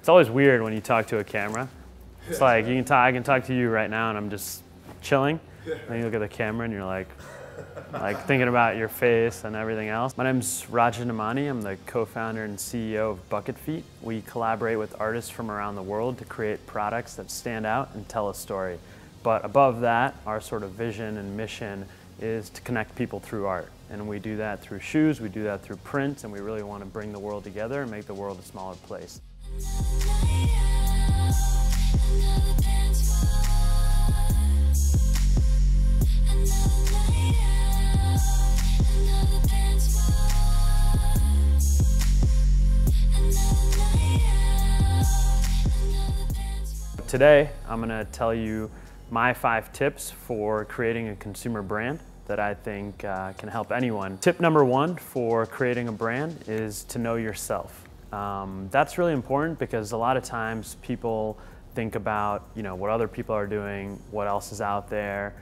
It's always weird when you talk to a camera. It's like I can talk to you right now and I'm just chilling. And you look at the camera and you're like thinking about your face and everything else. My name's Raaja Nemani. I'm the co-founder and CEO of Bucketfeet. We collaborate with artists from around the world to create products that stand out and tell a story. But above that, our sort of vision and mission is to connect people through art. And we do that through shoes, we do that through print, and we really want to bring the world together and make the world a smaller place. Today, I'm going to tell you my 5 tips for creating a consumer brand that I think can help anyone. Tip number 1 for creating a brand is to know yourself. That's really important because a lot of times people think about what other people are doing, what else is out there,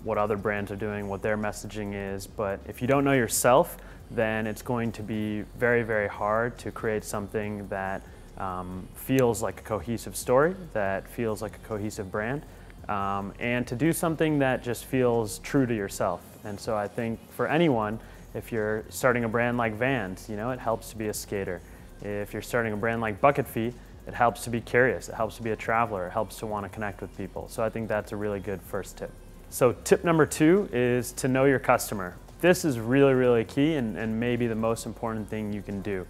what other brands are doing, what their messaging is. But if you don't know yourself, then it's going to be very, very hard to create something that feels like a cohesive story, that feels like a cohesive brand, and to do something that just feels true to yourself. And so I think for anyone, if you're starting a brand like Vans, it helps to be a skater. If you're starting a brand like Bucketfeet, it helps to be curious, it helps to be a traveler, it helps to want to connect with people. So I think that's a really good first tip. So tip number 2 is to know your customer. This is really, really key and maybe the most important thing you can do.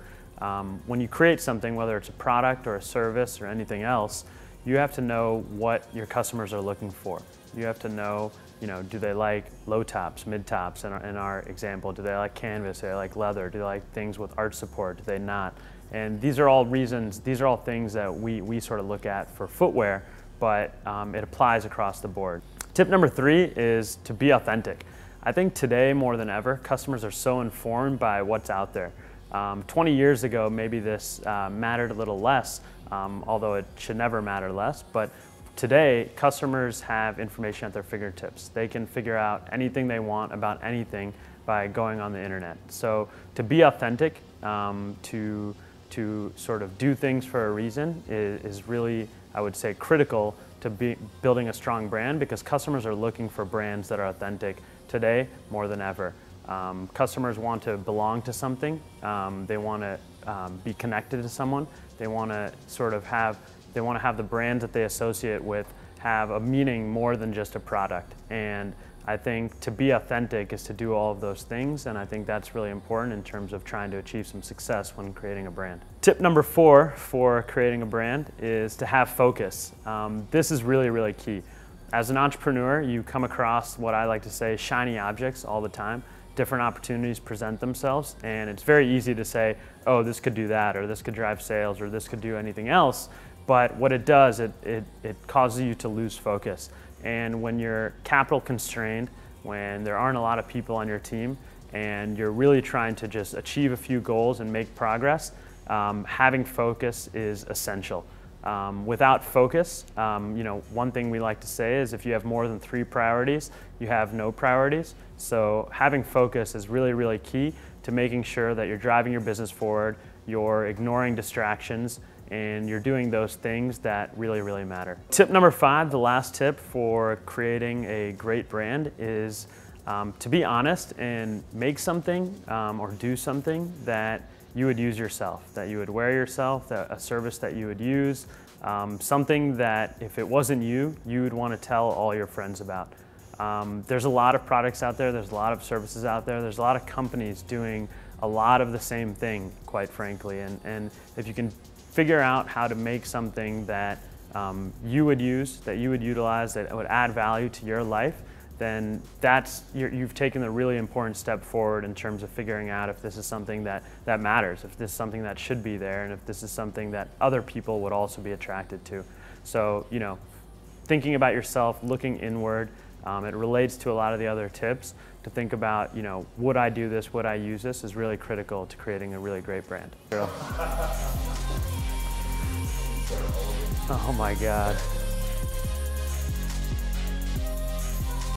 When you create something, whether it's a product or a service or anything else, you have to know what your customers are looking for. You have to know, do they like low tops, mid tops in our example? Do they like canvas? Do they like leather? Do they like things with art support? Do they not? And these are all reasons, these are all things that we sort of look at for footwear, but it applies across the board. Tip number 3 is to be authentic. I think today more than ever, customers are so informed by what's out there. 20 years ago, maybe this mattered a little less, although it should never matter less. But today, customers have information at their fingertips. They can figure out anything they want about anything by going on the internet. So to be authentic, to sort of do things for a reason is really, I would say, critical to building a strong brand, because customers are looking for brands that are authentic today more than ever. Customers want to belong to something. They want to be connected to someone. They want to sort of have the brands that they associate with have a meaning more than just a product. And I think to be authentic is to do all of those things, and I think that's really important in terms of trying to achieve some success when creating a brand. Tip number 4 for creating a brand is to have focus. This is really, really key. As an entrepreneur, you come across what I like to say shiny objects all the time. Different opportunities present themselves, and it's very easy to say, oh, this could do that, or this could drive sales, or this could do anything else. But what it does, it causes you to lose focus. And when you're capital constrained, when there aren't a lot of people on your team, and you're really trying to just achieve a few goals and make progress, having focus is essential. Without focus, one thing we like to say is if you have more than 3 priorities, you have no priorities. So having focus is really, really key to making sure that you're driving your business forward, you're ignoring distractions, and you're doing those things that really, really matter. Tip number 5, the last tip for creating a great brand, is to be honest and make something or do something that you would use yourself, that you would wear yourself, a service that you would use, something that if it wasn't you, you would want to tell all your friends about. There's a lot of products out there, there's a lot of services out there, there's a lot of companies doing a lot of the same thing, quite frankly, and if you can figure out how to make something that you would use, that you would utilize, that would add value to your life, then you've taken a really important step forward in terms of figuring out if this is something that matters, if this is something that should be there, and if this is something that other people would also be attracted to. So, thinking about yourself, looking inward, it relates to a lot of the other tips. To think about, would I do this, would I use this, is really critical to creating a really great brand. Oh my God.